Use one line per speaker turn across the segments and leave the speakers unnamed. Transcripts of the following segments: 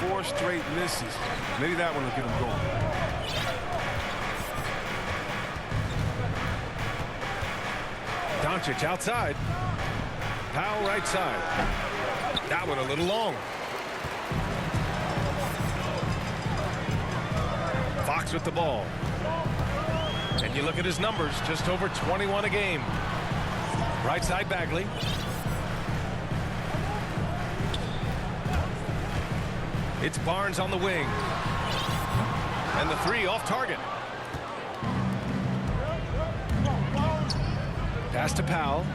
4 straight misses. Maybe that one will get him going.
Doncic outside. Powell right side. That one a little long. Fox with the ball. And you look at his numbers, just over 21 a game. Right side Bagley. It's Barnes on the wing. And the three off target. Pass to Powell.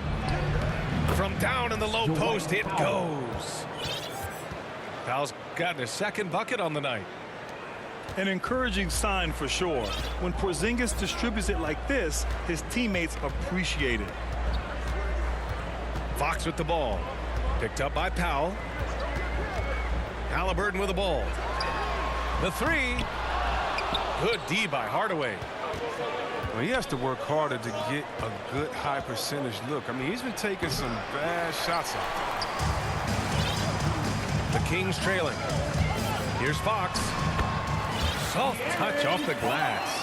From down in the low post, it goes. Powell's gotten his second bucket on the night.
An encouraging sign for sure. When Porzingis distributes it like this, his teammates appreciate it.
Fox with the ball. Picked up by Powell. Halliburton with the ball. The three. Good D by Hardaway.
Well, he has to work harder to get a good high percentage look. I mean, he's been taking some bad shots out
The Kings trailing. Here's Fox. Soft touch off the glass.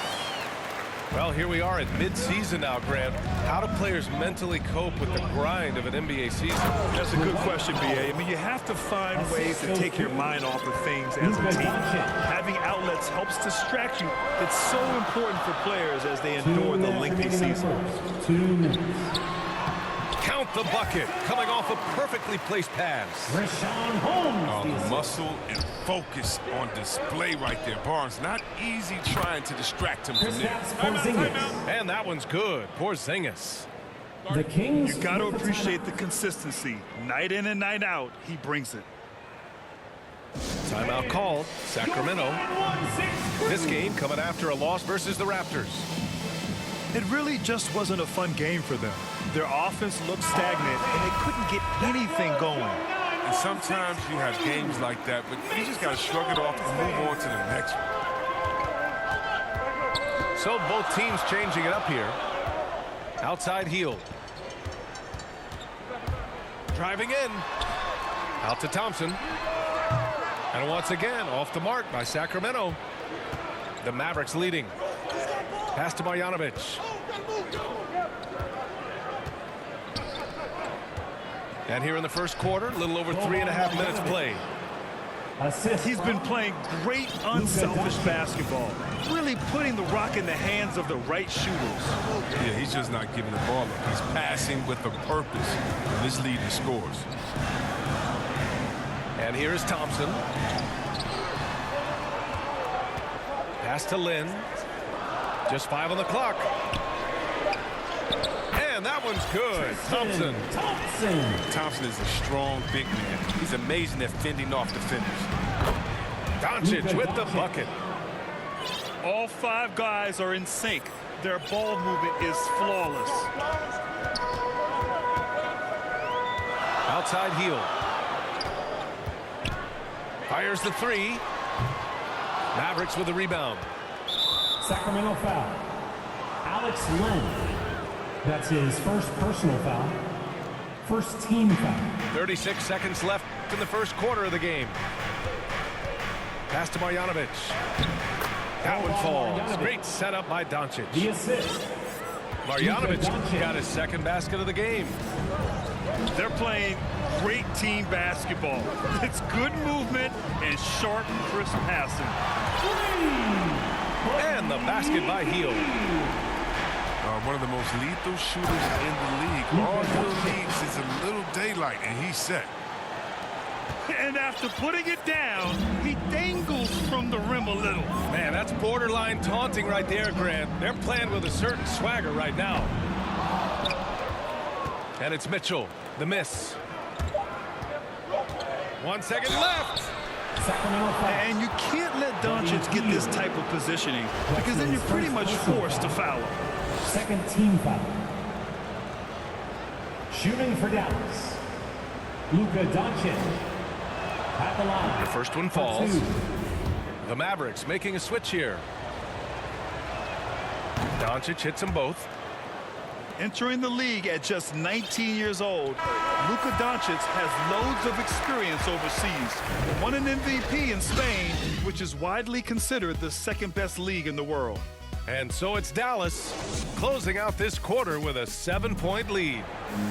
Well, here we are at mid-season now, Grant. How do players mentally cope with the grind of an NBA season?
That's a good question, B.A. I mean, you have to find ways to take your mind off of things as a team. Having outlets helps distract you. It's so important for players as they endure the lengthy season.
2 minutes.
Count the bucket. Coming off a perfectly placed pass.
Richaun Holmes.
there. Muscle and focus on display right there. Barnes, not easy trying to distract him from there.
Porzingis.
And that one's good. Porzingis.
The Kings.
You got to appreciate the consistency. Night in and night out, he brings it.
Timeout called. Sacramento. This game coming after a loss versus the Raptors.
It really just wasn't a fun game for them. Their offense looked stagnant, and they couldn't get anything going.
And sometimes you have games like that, but you just got to shrug it off and move on to the next one.
So both teams changing it up here. Outside heel. Driving in. Out to Thompson. And once again, off the mark by Sacramento. The Mavericks leading. Pass to Marjanovic. And here in the first quarter, a little over 3.5 minutes played.
He's been playing great, unselfish basketball, really putting the rock in the hands of the right shooters.
Yeah, he's just not giving the ball up. He's passing with a purpose. And this leading scores.
And here is Thompson. Pass to Lynn. Just 5 on the clock. And that one's good. Thompson.
Thompson is a strong big man. He's amazing at fending off defenders.
Doncic with the bucket.
All 5 guys are in sync. Their ball movement is flawless.
Outside heel. Fires the three. Mavericks with the rebound.
Sacramento foul. Alex Len. That's his first personal foul. First team foul.
36 seconds left in the first quarter of the game. Pass to Marjanovic. That one falls. Great setup by Doncic.
The assist.
Marjanovic got his second basket of the game.
They're playing great team basketball. It's good movement and sharp, crisp passing.
And the basket by Hield.
One of the most lethal shooters in the league. All he needs is a little daylight, and he's set.
And after putting it down, he dangles from the rim a little.
Man, that's borderline taunting right there, Grant. They're playing with a certain swagger right now. And it's Mitchell. The miss. 1 second left.
And you can't let Doncic get this type of positioning because then you're pretty much forced to foul him.
Second team foul. Shooting for Dallas. Luka Doncic. At the line.
The first one falls. The Mavericks making a switch here. Doncic hits them both.
Entering the league at just 19 years old, Luka Doncic has loads of experience overseas. Won an MVP in Spain, which is widely considered the second-best league in the world.
And so it's Dallas closing out this quarter with a 7-point lead.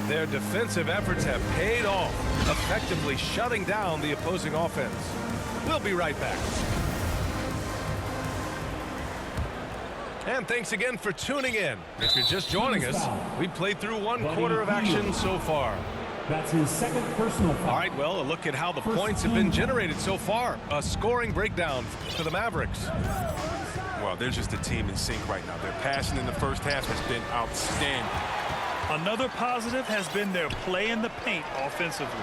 Their defensive efforts have paid off, effectively shutting down the opposing offense. We'll be right back. And thanks again for tuning in. If you're just joining us, we played through one quarter of action so far.
That's his second personal foul.
All right, well, a look at how the points have been generated so far. A scoring breakdown for the Mavericks.
Well, they're just a team in sync right now. Their passing in the first half has been outstanding.
Another positive has been their play in the paint offensively.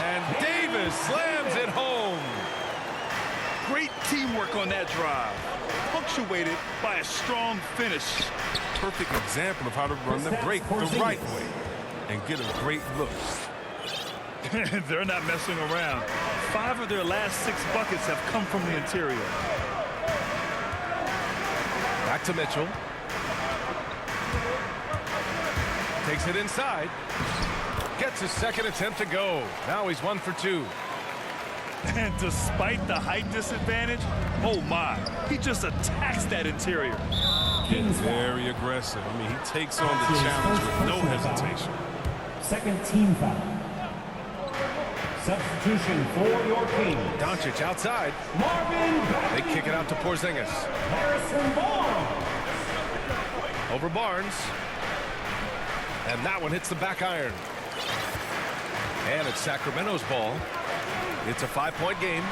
And Davis slams it home.
Great teamwork on that drive, punctuated by a strong finish.
Perfect example of how to run the break the right way and get a great look.
They're not messing around. 5 of their last 6 buckets have come from the interior.
Back to Mitchell. Takes it inside. Gets his second attempt to go. Now he's 1 for 2.
And despite the height disadvantage, oh my, he just attacks that interior.
Very aggressive. I mean, he takes on the challenge with no hesitation.
Second team foul. Substitution for your King.
Doncic outside.
Marvin Bagley.
They kick it out to Porzingis.
Harrison Barnes.
Over Barnes. And that one hits the back iron. And it's Sacramento's ball. It's a 5-point game.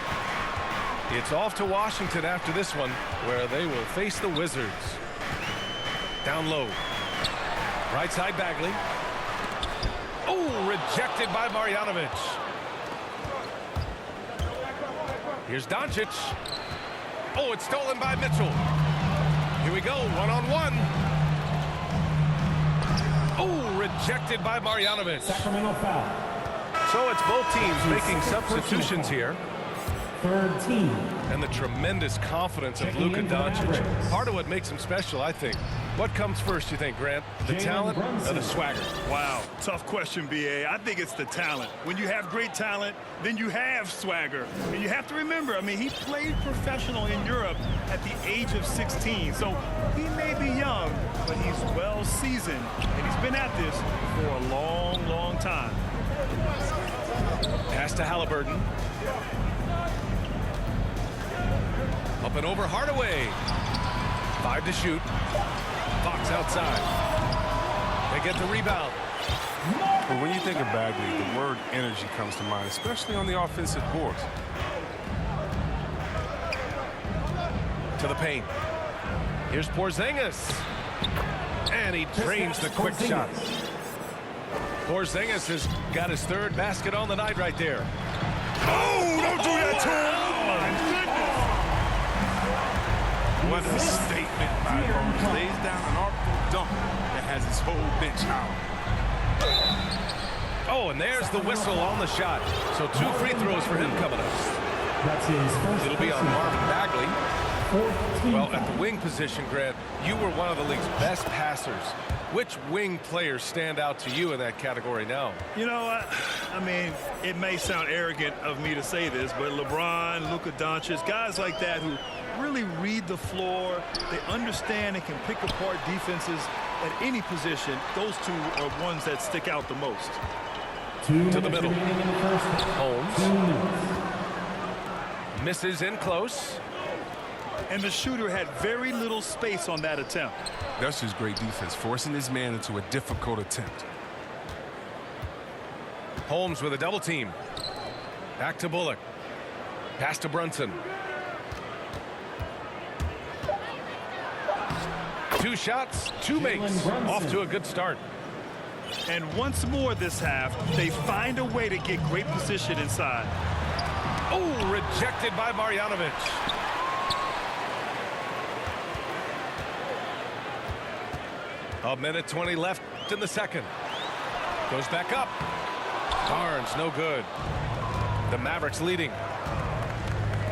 It's off to Washington after this one, where they will face the Wizards. Down low. Right side Bagley. Oh, rejected by Marjanovic. Here's Doncic. Oh, it's stolen by Mitchell. Here we go, one-on-one. Oh, rejected by Marjanovic.
Sacramento foul.
So it's both teams making substitutions here.
Third team.
And the tremendous confidence of Luka Doncic. Part of what makes him special, I think. What comes first, you think, Grant? The talent or the swagger?
Wow, tough question, B.A. I think it's the talent. When you have great talent, then you have swagger. And you have to remember, I mean, he played professional in Europe at the age of 16. So he may be young, but he's well seasoned. And he's been at this for a long, long time.
Pass to Halliburton. Up and over Hardaway. 5 to shoot. Fox outside. They get the rebound.
But when you think of Bagley, the word energy comes to mind, especially on the offensive boards.
To the paint. Here's Porzingis. And he drains the quick shot. Porzingis has got his 3rd basket on the night right there.
Oh, don't do that to him! Oh, my goodness!
What a statement by Barnes. Lays down an artful dunk that has his whole bench out.
Oh, and there's the whistle on the shot. So 2 free throws for him coming up.
That's his first.
It'll be on Marvin Bagley. Well, at the wing position, Grant, you were one of the league's best passers. Which wing players stand out to you in that category now?
You know, I mean, it may sound arrogant of me to say this, but LeBron, Luka Doncic, guys like that who really read the floor, they understand and can pick apart defenses at any position. Those 2 are ones that stick out the most.
To the middle. Holmes. Misses in close.
And the shooter had very little space on that attempt.
That's just great defense, forcing his man into a difficult attempt.
Holmes with a double team. Back to Bullock. Pass to Brunson. 2 shots, 2 makes. Off to a good start.
And once more this half, they find a way to get great position inside.
Oh, rejected by Marjanovic. A minute 20 left in the second. Goes back up. Barnes, no good. The Mavericks leading.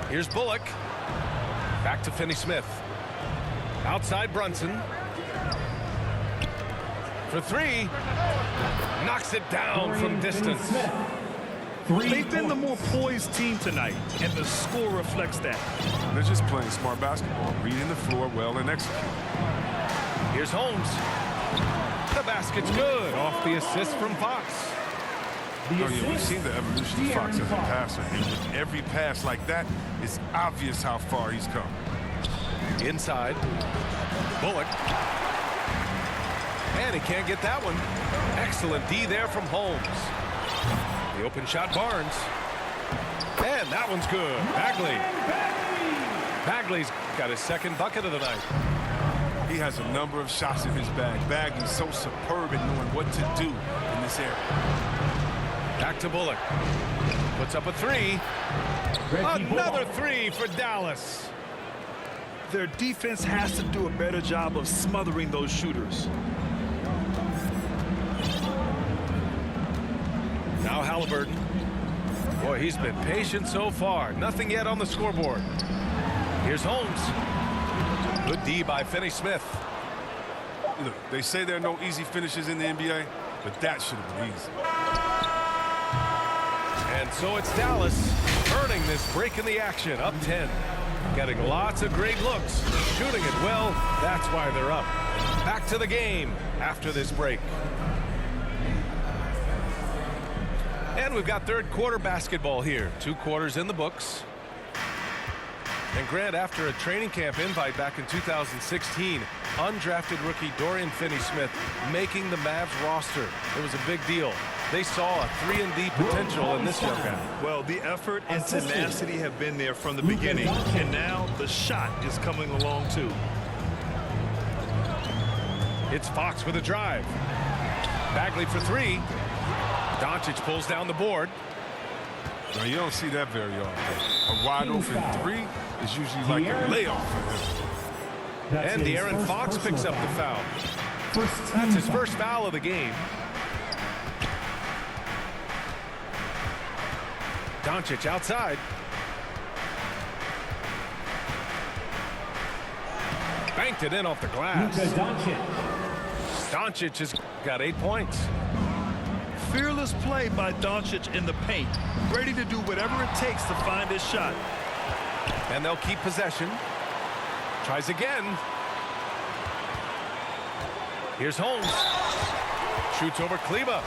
Here's Bullock. Back to Finney-Smith. Outside Brunson. For three. Knocks it down from distance.
They've been the more poised team tonight, and the score reflects that.
They're just playing smart basketball, reading the floor well and executing.
Here's Holmes. The basket's good off the assist from Fox.
Oh, yeah, we've seen the evolution of Fox as a passer, and with every pass like that, it's obvious how far he's come.
Inside. Bullock. And he can't get that one. Excellent D there from Holmes. The open shot, Barnes. And that one's good. Bagley. Bagley's got his second bucket of the night.
He has a number of shots in his bag. Bagley's so superb at knowing what to do in this area.
Back to Bullock. Puts up a three. Another three for Dallas.
Their defense has to do a better job of smothering those shooters.
Now Halliburton. Boy, he's been patient so far. Nothing yet on the scoreboard. Here's Holmes. Good D by Finney-Smith.
Look, they say there are no easy finishes in the NBA, but that should have been easy.
And so it's Dallas earning this break in the action, up 10. Getting lots of great looks, shooting it well. That's why they're up. Back to the game after this break. And we've got third quarter basketball here. 2 quarters in the books. And Grant, after a training camp invite back in 2016, undrafted rookie Dorian Finney-Smith making the Mavs roster. It was a big deal. They saw a 3-and-D potential in this young guy.
Well, the effort and tenacity have been there from the beginning, and now the shot is coming along too.
It's Fox with a drive. Bagley for three. Doncic pulls down the board.
Now, you don't see that very often. A wide open three is usually like a layup for him.
And De'Aaron Fox picks up the foul. That's his first foul of the game. Doncic outside. Banked it in off the glass. Doncic has got 8 points.
Fearless play by Doncic in the paint. Ready to do whatever it takes to find his shot.
And they'll keep possession. Tries again. Here's Holmes. Shoots over Kleber.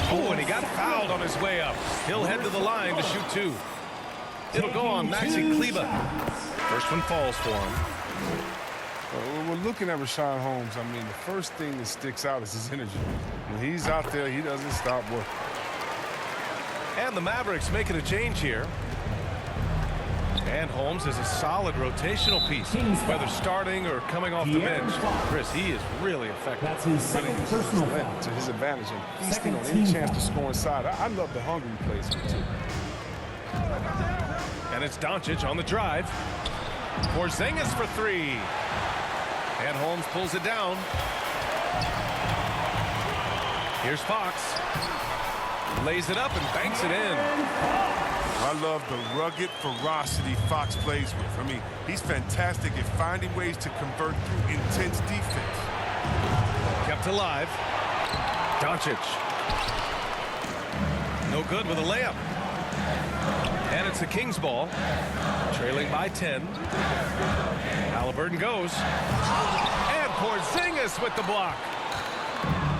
Oh, and he got fouled on his way up. He'll head to the line to shoot 2. It'll go on Maxi Kleber. First one falls for him.
When we're looking at Richaun Holmes, I mean, the first thing that sticks out is his energy. When he's out there, he doesn't stop working.
And the Mavericks making a change here. And Holmes is a solid rotational piece, whether starting or coming off the bench. Chris, he is really effective.
That's his second personal
Led
foul.
to his advantage and feasting on any chance to score inside. I love the hungry he plays with, too.
And it's Doncic on the drive. Porzingis for three. And Holmes pulls it down. Here's Fox. Lays it up and banks it in.
I love the rugged ferocity Fox plays with. I mean, he's fantastic at finding ways to convert through intense defense.
Kept alive. Doncic. No good with a layup. And it's the Kings ball. Trailing by 10. Halliburton goes. And Porzingis with the block.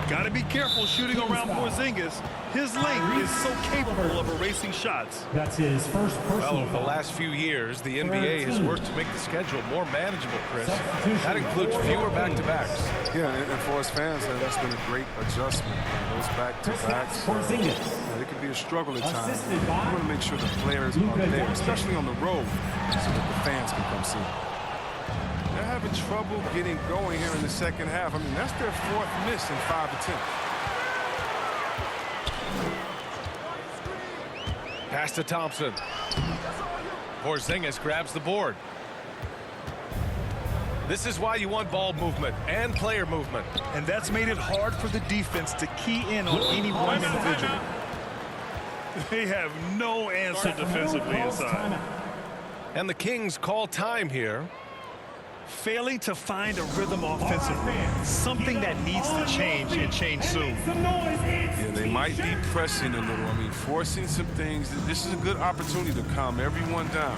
Got to be careful shooting around Porzingis. His length is so capable of erasing shots.
That's his first
Well,
personal
over the
foul.
last few years, the NBA has worked to make the schedule more manageable, Chris. That includes fewer back-to-backs.
Yeah, and for us fans, that's been a great adjustment. Those back-to-backs,
Porzingis.
it can be a struggle at times.
Assisted
We
by
want to make sure the players are there, especially on the road, so that the fans can come see. They're having trouble getting going here in the second half. I mean, that's their 4th miss in 5 attempts.
Pass to Thompson. Porzingis grabs the board. This is why you want ball movement and player movement.
And that's made it hard for the defense to key in on any one individual. They have no answer defensively inside.
And the Kings call time here.
Failing to find a rhythm offensively, something that needs to change and change soon.
Yeah, they might be pressing a little. I mean, forcing some things. This is a good opportunity to calm everyone down.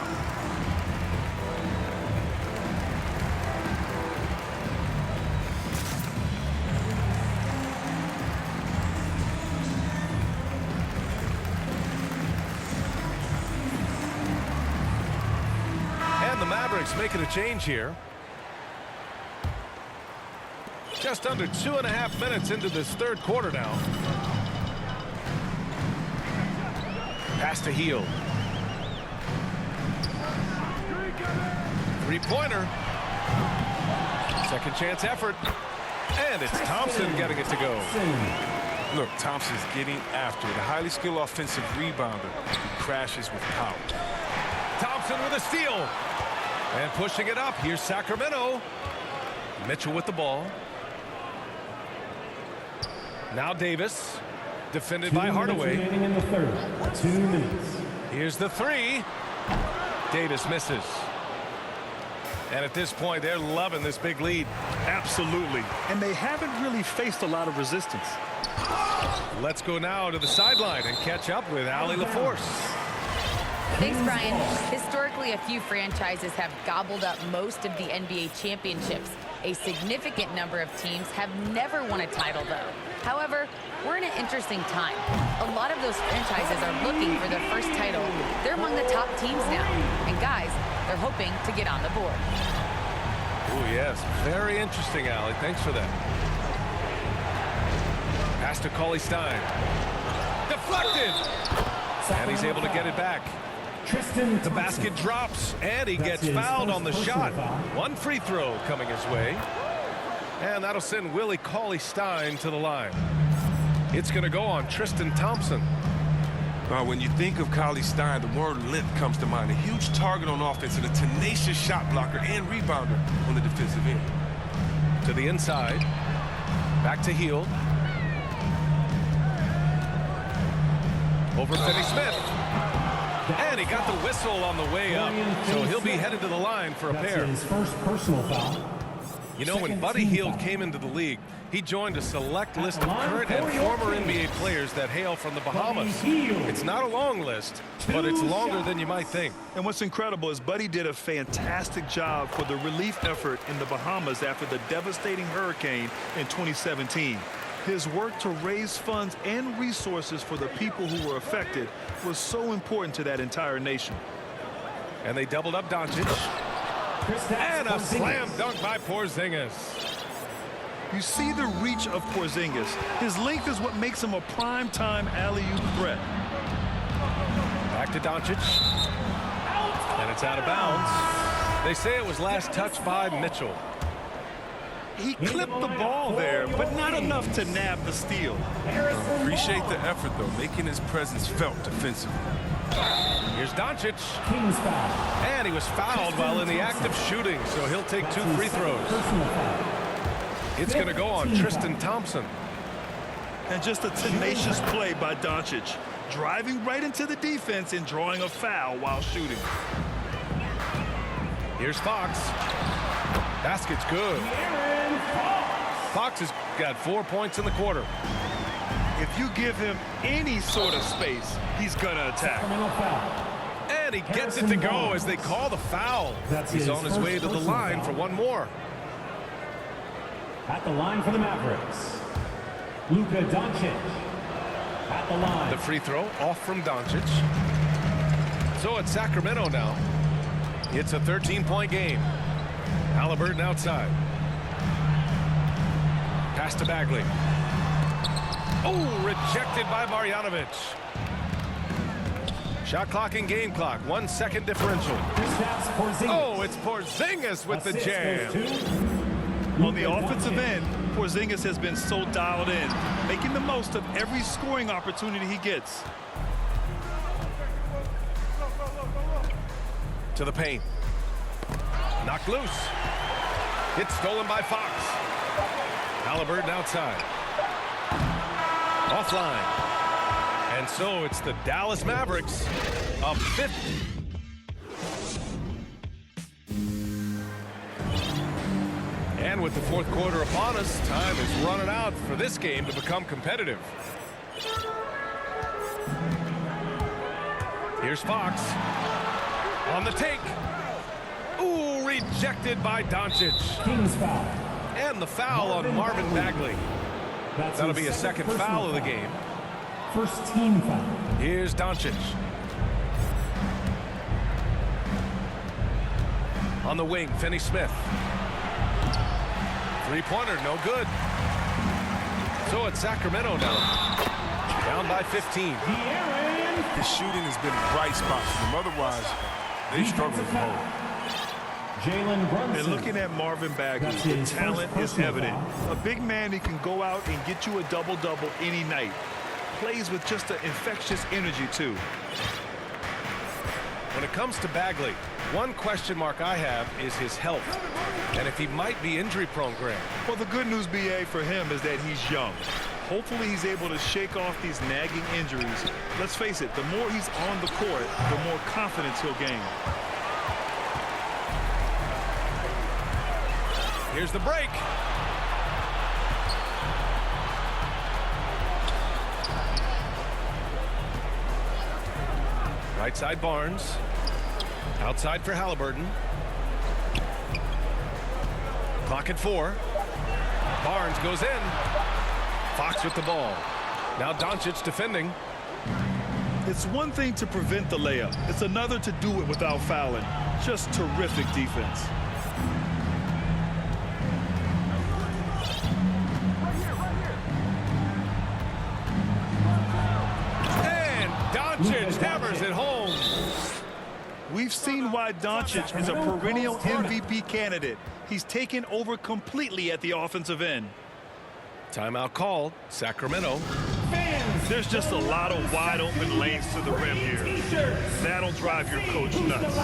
And the Mavericks making a change here. Just under 2.5 minutes into this third quarter now. Pass to Hield. Three-pointer. Second chance effort. And it's Thompson getting it to go.
Look, Thompson's getting after it. A highly skilled offensive rebounder who crashes with power.
Thompson with a steal. And pushing it up. Here's Sacramento. Mitchell with the ball. Now Davis. Defended by Hardaway.
Remaining in the third. 2 minutes.
Here's the three. Davis misses. And at this point, they're loving this big lead.
Absolutely. And they haven't really faced a lot of resistance.
Let's go now to the sideline and catch up with Allie LaForce.
Thanks, Brian. Historically, a few franchises have gobbled up most of the NBA championships. A significant number of teams have never won a title, though. However, we're in an interesting time. A lot of those franchises are looking for their first title. They're among the top teams now. And guys, they're hoping to get on the board.
Oh, yes. Very interesting, Allie. Thanks for that. Pass to Cauley Stein. Deflected! And he's able to get it back.
Tristan
The basket drops, and he gets fouled on the shot. One free throw coming his way. And that'll send Willie Cauley-Stein to the line. It's going to go on Tristan Thompson.
When you think of Cauley-Stein, the word length comes to mind. A huge target on offense and a tenacious shot blocker and rebounder on the defensive end.
To the inside. Back to Hield. Over Finney-Smith. And he got the whistle on the way up, so he'll be headed to the line for a pair.
His first personal foul.
You know, when Buddy Hield came into the league, he joined a select list of current and former NBA players that hail from the Bahamas. It's not a long list, but it's longer than you might think.
And what's incredible is Buddy did a fantastic job for the relief effort in the Bahamas after the devastating hurricane in 2017. His work to raise funds and resources for the people who were affected was so important to that entire nation.
And they doubled up Doncic. And a slam dunk by Porzingis.
You see the reach of Porzingis. His length is what makes him a prime-time alley-oop threat.
Back to Doncic. And it's out of bounds. They say it was last touched by Mitchell.
He clipped the ball there, but not enough to nab the steal.
Appreciate the effort, though, making his presence felt defensively.
Here's Doncic.
Kings foul.
And he was fouled while in the act of shooting, so he'll take 2 free throws.
Personal foul.
It's going to go on Tristan Thompson.
And just a tenacious play by Doncic, driving right into the defense and drawing a foul while shooting.
Here's Fox. Basket's good. Fox has got 4 points in the quarter.
If you give him any sort of space, he's gonna attack.
Sacramento foul.
And he gets it to go as they call the foul. He's on his way to the line for one more.
At the line for the Mavericks, Luka Doncic. At the line.
The free throw off from Doncic. So it's Sacramento now. It's a 13-point game. Halliburton outside. Pass to Bagley. Oh, rejected by Marjanovic. Shot clock and game clock. 1 second differential. Oh, it's Porzingis with the jam.
On the offensive end, Porzingis has been so dialed in, making the most of every scoring opportunity he gets.
To the paint. Knocked loose. It's stolen by Fox. Halliburton outside. Offline. And so it's the Dallas Mavericks up 50. And with the fourth quarter upon us, time is running out for this game to become competitive. Here's Fox. On the take. Ooh, rejected by Doncic.
Kings foul.
And the foul on Marvin Bagley. That'll be a second foul of the game.
First team foul.
Here's Doncic. On the wing, Finney-Smith. Three-pointer, no good. So it's Sacramento now. Down by 15.
His shooting has been a bright spot for them. Otherwise, they struggle to hold.
Jalen Brunson.
And looking at Marvin Bagley, the talent is evident. A big man who can go out and get you a double-double any night. Plays with just an infectious energy, too.
When it comes to Bagley, one question mark I have is his health. And if he might be injury-prone, Graham.
Well, the good news, BA, for him is that he's young. Hopefully he's able to shake off these nagging injuries. Let's face it, the more he's on the court, the more confidence he'll gain.
Here's the break. Right side Barnes. Outside for Halliburton. Clock at 4. Barnes goes in. Fox with the ball. Now Doncic defending.
It's one thing to prevent the layup. It's another to do it without fouling. Just terrific defense.
And Doncic hammers it home.
We've seen why Doncic is a perennial MVP candidate. He's taken over completely at the offensive end.
Timeout called. Sacramento.
There's just a lot of wide open lanes to the rim here. That'll drive your coach nuts.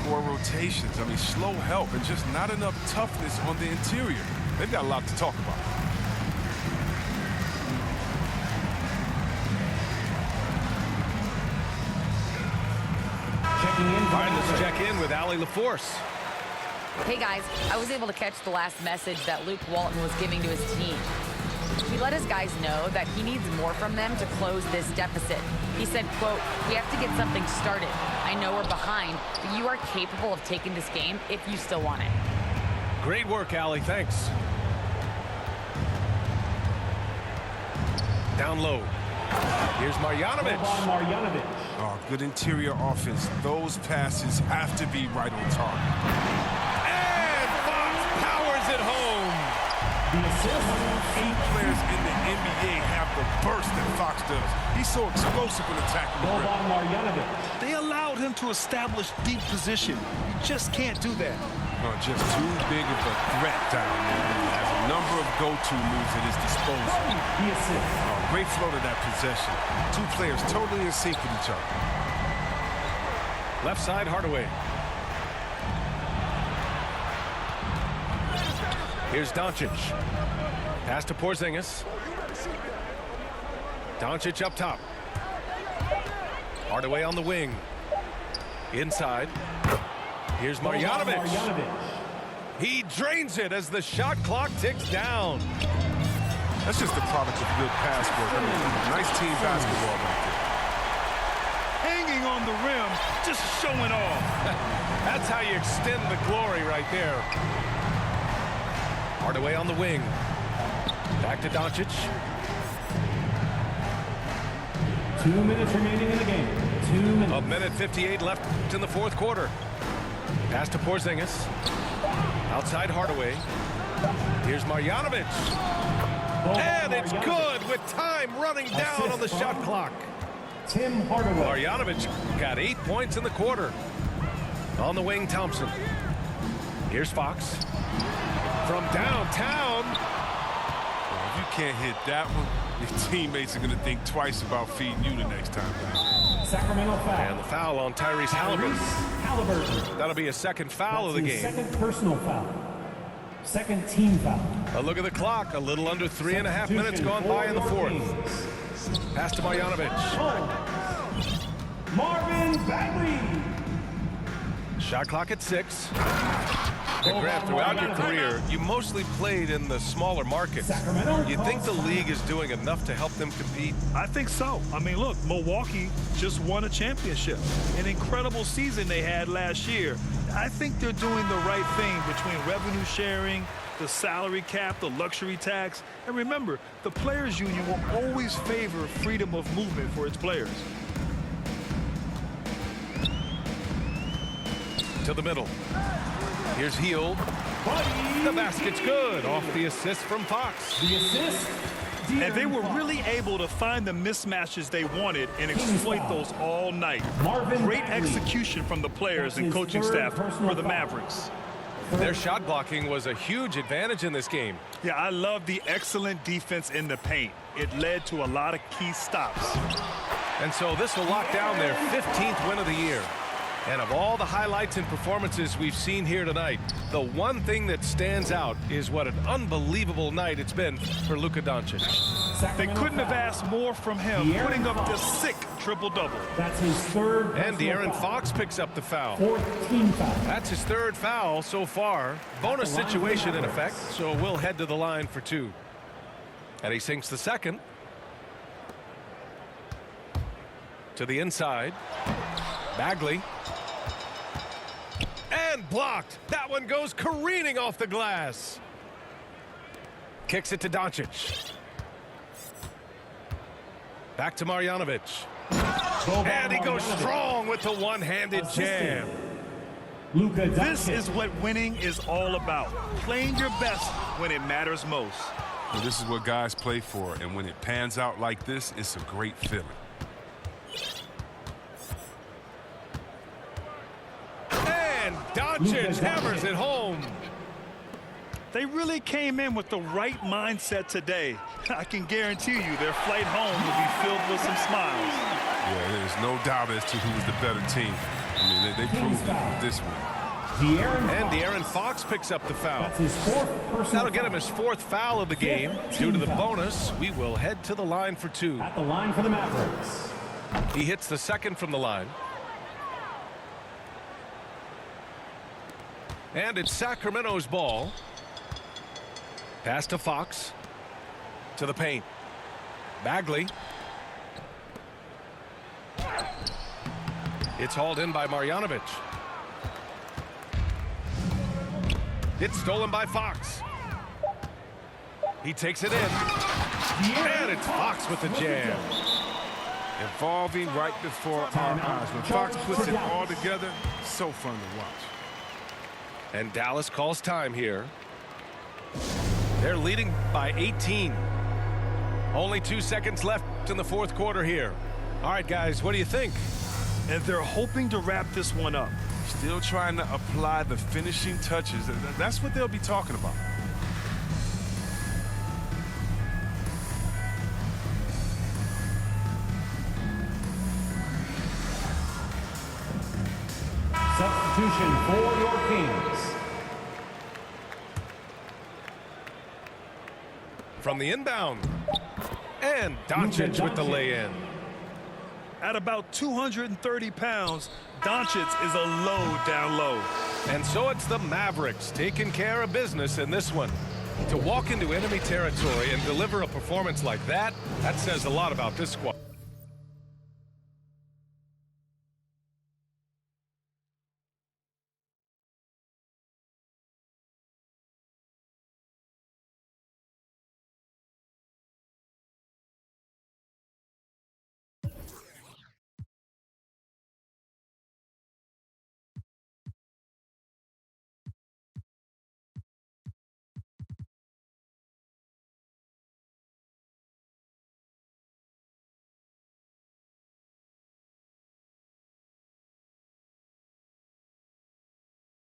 Poor rotations. I mean, slow help and just not enough toughness on the interior. They've got a lot to talk about.
Checking in.
All right, let's check in with Allie LaForce.
Hey guys, I was able to catch the last message that Luke Walton was giving to his team. He let his guys know that he needs more from them to close this deficit. He said, quote, "We have to get something started. I know we're behind, but you are capable of taking this game if you still want it."
Great work, Allie. Thanks. Down low. Here's Marjanovic.
Marjanovic.
Oh, good interior offense. Those passes have to be right on target.
And Fox powers it home.
The assist.
8 players in the NBA have the burst that Fox does. He's so explosive when attacking the rim.
Boban Marjanovic.
They allowed him to establish deep position. You just can't do that.
Just too big of a threat down there. He has a number of go-to moves at his disposal.
The assist.
Great flow to that possession. 2 players totally in sync with each other.
Left side, Hardaway. Here's Doncic. Pass to Porzingis. Doncic up top. Hardaway on the wing. Inside. Here's Marjanovic. He drains it as the shot clock ticks down.
That's just the product of good pass work. I mean, nice team basketball right there.
Hanging on the rim, just showing off.
That's how you extend the glory right there. Hardaway on the wing. Back to Doncic.
2 minutes remaining in the game. 2 minutes.
A minute 58 left in the fourth quarter. Pass to Porzingis. Outside Hardaway. Here's Marjanovic. And it's good with time running down on the shot clock.
Tim Hardaway.
Marjanovic got 8 points in the quarter. On the wing, Thompson. Here's Fox. From downtown.
Well, if you can't hit that one, your teammates are going to think twice about feeding you the next time down.
Sacramento foul.
And the foul on Tyrese Halliburton.
Halliburton.
That'll be a second foul of the game.
Second personal foul. Second team foul.
A look at the clock. A little under 3.5 minutes gone by in the fourth. Pass to Marjanovic.
Marvin Bagley.
Shot clock at 6. And Grant, throughout your career, you mostly played in the smaller markets. You think the league is doing enough to help them compete?
I think so. I mean, look, Milwaukee just won a championship. An incredible season they had last year. I think they're doing the right thing between revenue sharing, the salary cap, the luxury tax. And remember, the players' union will always favor freedom of movement for its players.
To the middle. Here's Hield. The basket's good off the assist from Fox.
The assist.
And they were really able to find the mismatches they wanted and exploit those all night. Great execution from the players and coaching staff for the Mavericks.
Their shot blocking was a huge advantage in this game.
Yeah, I love the excellent defense in the paint. It led to a lot of key stops.
And so this will lock down their 15th win of the year. And of all the highlights and performances we've seen here tonight, the one thing that stands out is what an unbelievable night it's been for Luka Doncic.
They couldn't have asked more from him, putting up this sick triple-double.
That's his third.
And De'Aaron Fox picks up the foul.
4th team foul.
That's his 3rd foul so far. Bonus situation in effect, so we'll head to the line for 2. And he sinks the 2nd. To the inside. Bagley. And blocked. That one goes careening off the glass. Kicks it to Doncic. Back to Marjanovic. And he goes strong with the one-handed jam.
Luka Doncic.
This is what winning is all about. Playing your best when it matters most.
Well, this is what guys play for, and when it pans out like this, it's a great feeling.
And Doncic hammers it home.
They really came in with the right mindset today. I can guarantee you their flight home will be filled with some smiles.
Yeah, there's no doubt as to who's the better team. I mean, they proved it with this one.
And De'Aaron Fox picks up the foul.
That's his 4th personal.
That'll get him his 4th foul of the game. Due to the bonus, we will head to the line for 2.
At the line for the Mavericks.
He hits the 2nd from the line. And it's Sacramento's ball. Pass to Fox. To the paint. Bagley. It's hauled in by Marjanovic. It's stolen by Fox. He takes it in. And it's Fox with the jam.
Evolving right before our eyes. When Fox puts it all together, so fun to watch.
And Dallas calls time here. They're leading by 18. Only 2 seconds left in the 4th quarter here. All right, guys, what do you think?
And they're hoping to wrap this one up.
Still trying to apply the finishing touches. That's what they'll be talking about.
Substitution for your Kings.
From the inbound. And Doncic with the lay-in.
At about 230 pounds, Doncic is a low down low.
And so it's the Mavericks taking care of business in this one. To walk into enemy territory and deliver a performance like that, that says a lot about this squad.